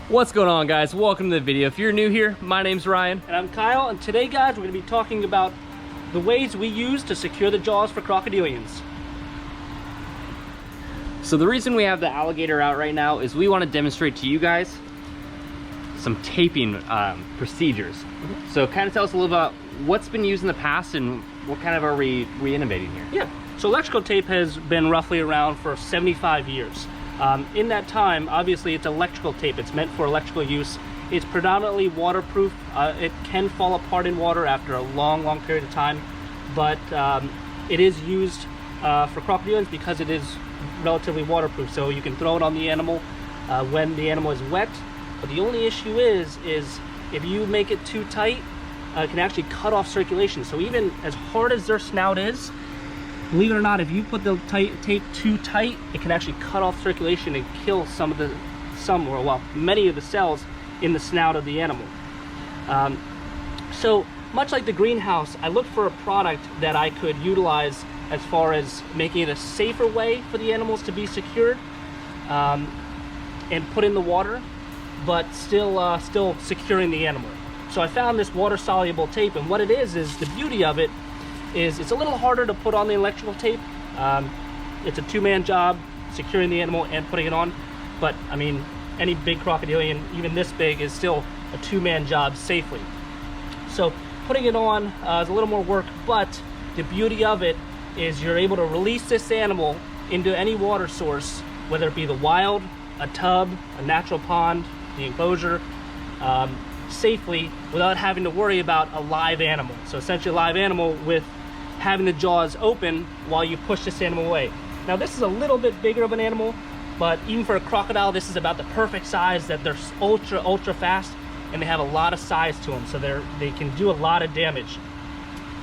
What's going on, guys? Welcome to the video. If you're new here, my name's Ryan. And I'm Kyle, and today, guys, we're going to be talking about the ways we use to secure the jaws for crocodilians. So the reason we have the alligator out right now is we want to demonstrate to you guys some taping procedures. So kind of tell us a little about what's been used in the past and what kind of are we innovating here? Yeah, so electrical tape has been roughly around for 75 years. In that time, obviously it's electrical tape. It's meant for electrical use. It's predominantly waterproof. It can fall apart in water after a long period of time, but it is used for crocodilians because it is relatively waterproof. So you can throw it on the animal when the animal is wet. But the only issue is if you make it too tight, it can actually cut off circulation. So even as hard as their snout is, believe it or not, if you put the tape too tight, it can actually cut off circulation and kill many of the cells in the snout of the animal. So much like the greenhouse, I looked for a product that I could utilize as far as making it a safer way for the animals to be secured and put in the water, but still securing the animal. So I found this water-soluble tape, and what it is the beauty of it is it's a little harder to put on the electrical tape. It's a two-man job, securing the animal and putting it on. But I mean, any big crocodilian, even this big, is still a two-man job safely. So putting it on is a little more work, but the beauty of it is you're able to release this animal into any water source, whether it be the wild, a tub, a natural pond, the enclosure, safely without having to worry about a live animal. So essentially a live animal with having the jaws open while you push this animal away. Now this is a little bit bigger of an animal, but even for a crocodile, this is about the perfect size, that they're ultra fast and they have a lot of size to them, so they can do a lot of damage.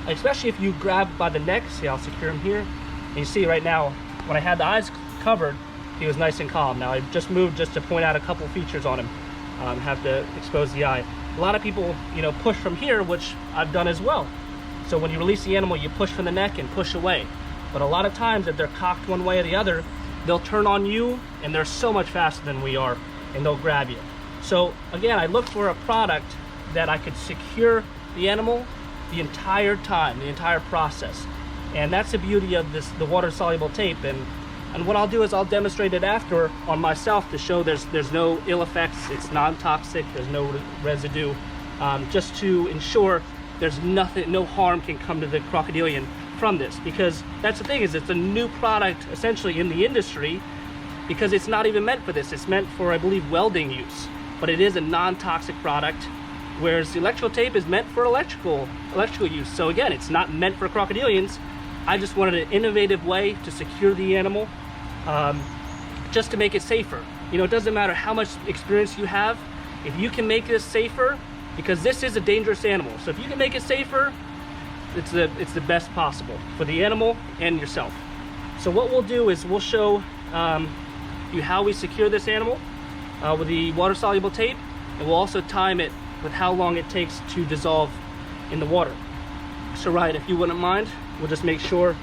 Especially if you grab by the neck. See, I'll secure him here. And you see right now, when I had the eyes covered, he was nice and calm. Now I just moved just to point out a couple features on him. Have to expose the eye. A lot of people, push from here, which I've done as well. So when you release the animal, you push from the neck and push away. But a lot of times, if they're cocked one way or the other, they'll turn on you, and they're so much faster than we are, and they'll grab you. So again, I looked for a product that I could secure the animal the entire time, the entire process. And that's the beauty of the water-soluble tape. And what I'll do is I'll demonstrate it after on myself to show there's no ill effects, it's non-toxic, there's no residue, just to ensure there's no harm can come to the crocodilian from this. Because that's the thing, is it's a new product essentially in the industry, because it's not even meant for this. It's meant for, I believe, welding use, but it is a non-toxic product, whereas the electrical tape is meant for electrical use. So again, it's not meant for crocodilians. I just wanted an innovative way to secure the animal, just to make it safer. It doesn't matter how much experience you have, if you can make this safer, because this is a dangerous animal. So if you can make it safer, it's the best possible for the animal and yourself. So what we'll do is we'll show you how we secure this animal with the water-soluble tape, and we'll also time it with how long it takes to dissolve in the water. So Ryan, if you wouldn't mind, we'll just make sure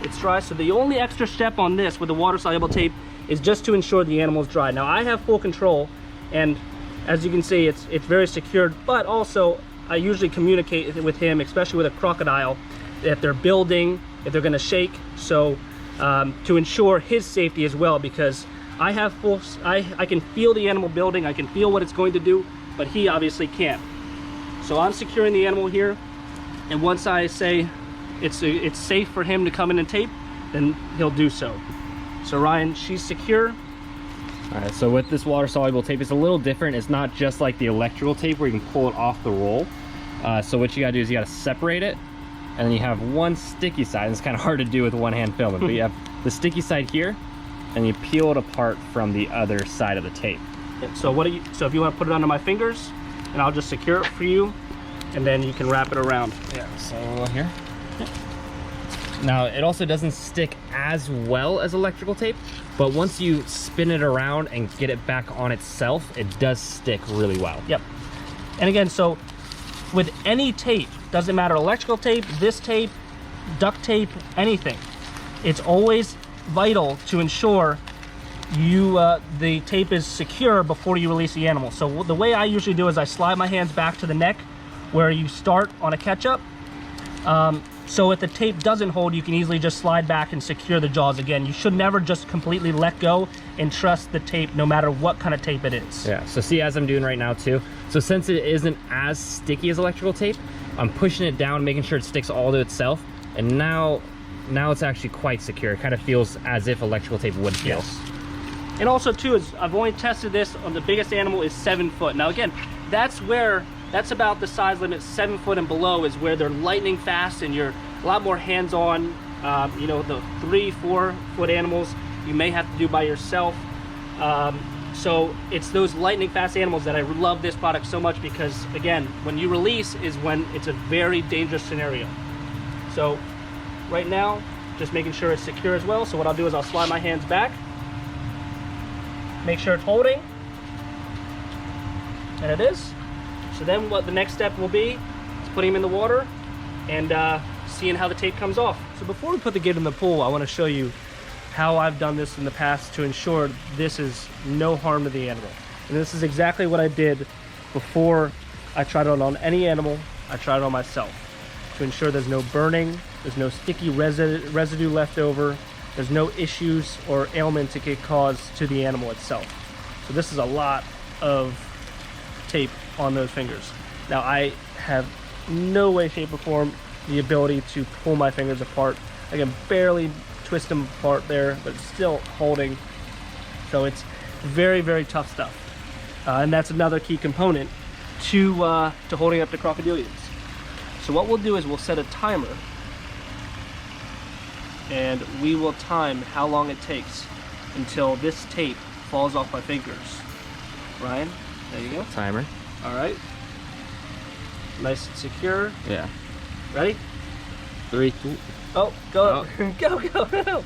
it's dry. So the only extra step on this with the water-soluble tape is just to ensure the animal is dry. Now I have full control, and as you can see, it's very secured, but also I usually communicate with him, especially with a crocodile, if they're building, if they're gonna shake, so to ensure his safety as well, because I have I can feel the animal building, I can feel what it's going to do, but he obviously can't. So I'm securing the animal here, and once I say it's safe for him to come in and tape, then he'll do so. So Ryan, she's secure. All right, so with this water-soluble tape, it's a little different. It's not just like the electrical tape where you can pull it off the roll. So what you gotta do is you gotta separate it, and then you have one sticky side. It's kind of hard to do with one hand filming, but you have the sticky side here, and you peel it apart from the other side of the tape. So if you want to put it under my fingers, and I'll just secure it for you, and then you can wrap it around. Yeah, so here. Now it also doesn't stick as well as electrical tape, but once you spin it around and get it back on itself, it does stick really well. Yep. And again, so with any tape, doesn't matter, electrical tape, this tape, duct tape, anything, it's always vital to ensure the tape is secure before you release the animal. So the way I usually do is I slide my hands back to the neck where you start on a catch-up. So if the tape doesn't hold, you can easily just slide back and secure the jaws again. You should never just completely let go and trust the tape no matter what kind of tape it is. Yeah, so see, as I'm doing right now too, so since it isn't as sticky as electrical tape, I'm pushing it down, making sure it sticks all to itself, and now it's actually quite secure. It kind of feels as if electrical tape would feel. Yes. And also too, is I've only tested this on the biggest animal is 7 foot. Now again, that's about the size limit. 7 foot and below is where they're lightning fast and you're a lot more hands-on. You know, the 3-4 foot animals you may have to do by yourself. So it's those lightning fast animals that I love this product so much, because again, when you release is when it's a very dangerous scenario. So right now, just making sure it's secure as well. So what I'll do is I'll slide my hands back, make sure it's holding, and it is. So then what the next step will be is putting him in the water and seeing how the tape comes off. So before we put the Gator in the pool, I want to show you how I've done this in the past to ensure this is no harm to the animal. And this is exactly what I did before I tried it on any animal. I tried it on myself to ensure there's no burning, there's no sticky residue left over, there's no issues or ailments it could cause to the animal itself. So this is a lot of tape on those fingers. Now I have no way, shape, or form the ability to pull my fingers apart. I can barely twist them apart there, but it's still holding. So it's very, very tough stuff. And that's another key component to holding up the crocodilians. So what we'll do is we'll set a timer, and we will time how long it takes until this tape falls off my fingers. Ryan, there you go. Timer. All right. Nice and secure. Yeah. Ready? 3, 2. Oh, go. Oh. Go.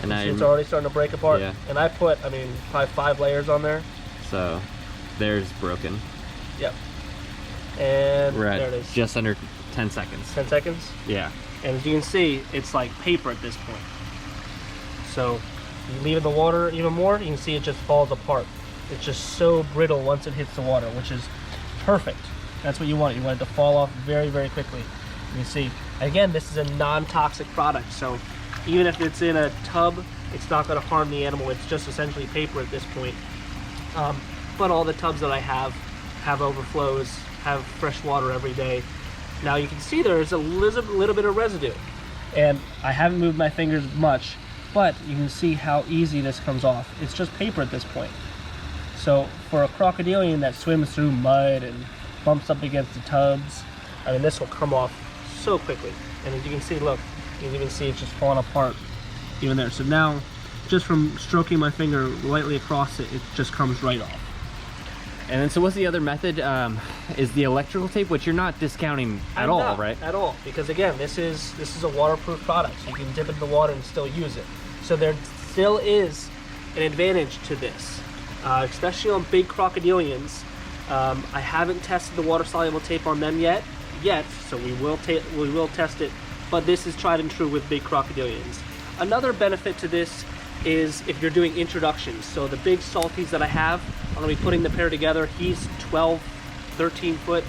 And It's already starting to break apart. Yeah. And I put, probably 5 layers on there. So there's broken. Yep. And We're there at it is. just under 10 seconds. 10 seconds. Yeah. And as you can see, it's like paper at this point. So you leave it in the water even more, you can see it just falls apart. It's just so brittle once it hits the water, which is perfect. That's what you want. You want it to fall off very, very quickly. You can see, again, this is a non-toxic product, so even if it's in a tub, it's not going to harm the animal. It's just essentially paper at this point. But all the tubs that I have overflows, have fresh water every day. Now you can see there's a little bit of residue, and I haven't moved my fingers much, but you can see how easy this comes off. It's just paper at this point. So for a crocodilian that swims through mud and bumps up against the tubs, this will come off so quickly. And as you can see, look, you can even see it's just falling apart even there. So now, just from stroking my finger lightly across it, it just comes right off. And then, so what's the other method? Is the electrical tape, which you're not discounting at all, right? At all, because again, this is a waterproof product. So you can dip it in the water and still use it. So there still is an advantage to this, especially on big crocodilians. I haven't tested the water-soluble tape on them yet, so we will test it. But this is tried and true with big crocodilians. Another benefit to this is if you're doing introductions. So the big salties that I have, I'm gonna be putting the pair together. He's 12, 13 foot.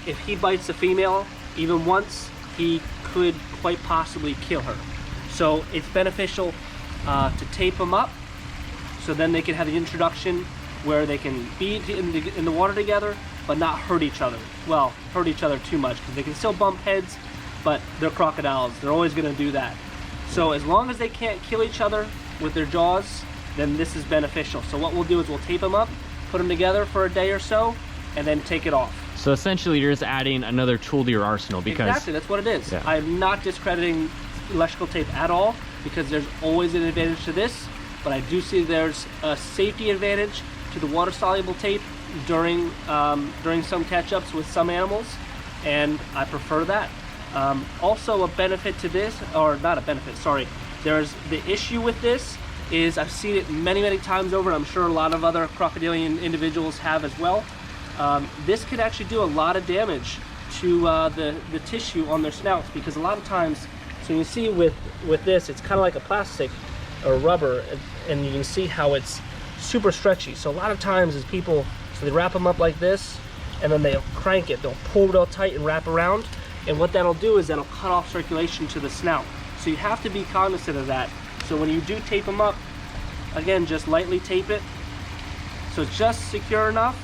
If he bites the female even once, he could quite possibly kill her. So it's beneficial to tape them up, so then they can have the introduction where they can be in the water together, but not hurt each other. Well, hurt each other too much, because they can still bump heads, but they're crocodiles. They're always gonna do that. So as long as they can't kill each other with their jaws, then this is beneficial. So what we'll do is we'll tape them up, put them together for a day or so, and then take it off. So essentially you're just adding another tool to your arsenal, because... Exactly, that's what it is. Yeah. I'm not discrediting electrical tape at all, because there's always an advantage to this, but I do see there's a safety advantage to the water-soluble tape during some catch-ups with some animals, and I prefer that. Also a benefit to this, or not a benefit, sorry, there's the issue with this is I've seen it many times over, and I'm sure a lot of other crocodilian individuals have as well. This could actually do a lot of damage to the tissue on their snouts, because a lot of times So you see with this, it's kind of like a plastic or rubber, and you can see how it's super stretchy. So a lot of times is people, so they wrap them up like this, and then they'll crank it, they'll pull real tight and wrap around, and what that'll do is that'll cut off circulation to the snout. So you have to be cognizant of that. So when you do tape them up, again, just lightly tape it so it's just secure enough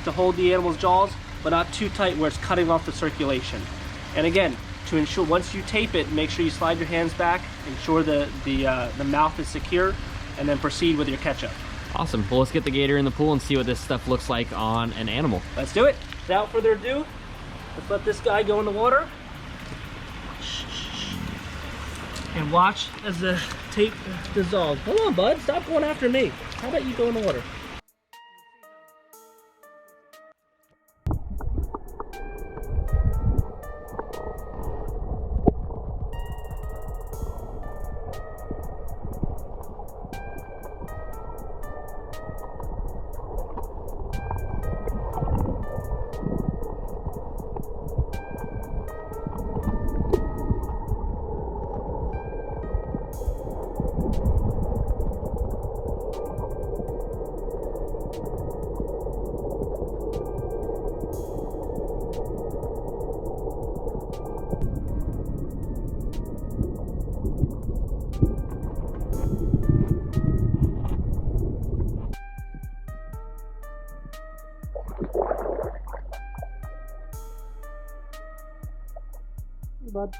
to hold the animal's jaws, but not too tight where it's cutting off the circulation. And again, to ensure, once you tape it, make sure you slide your hands back, ensure the mouth is secure, and then proceed with your catch-up. Awesome. Well, let's get the gator in the pool and see what this stuff looks like on an animal. Let's do it. Without further ado, let's let this guy go in the water. And watch as the tape dissolves. Hold on, bud. Stop going after me. How about you go in the water? Bud.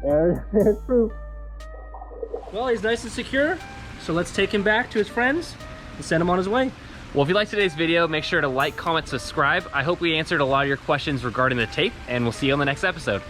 There's proof. Well, he's nice and secure, so let's take him back to his friends and send him on his way. Well, if you liked today's video, make sure to like, comment, subscribe. I hope we answered a lot of your questions regarding the tape, and we'll see you on the next episode.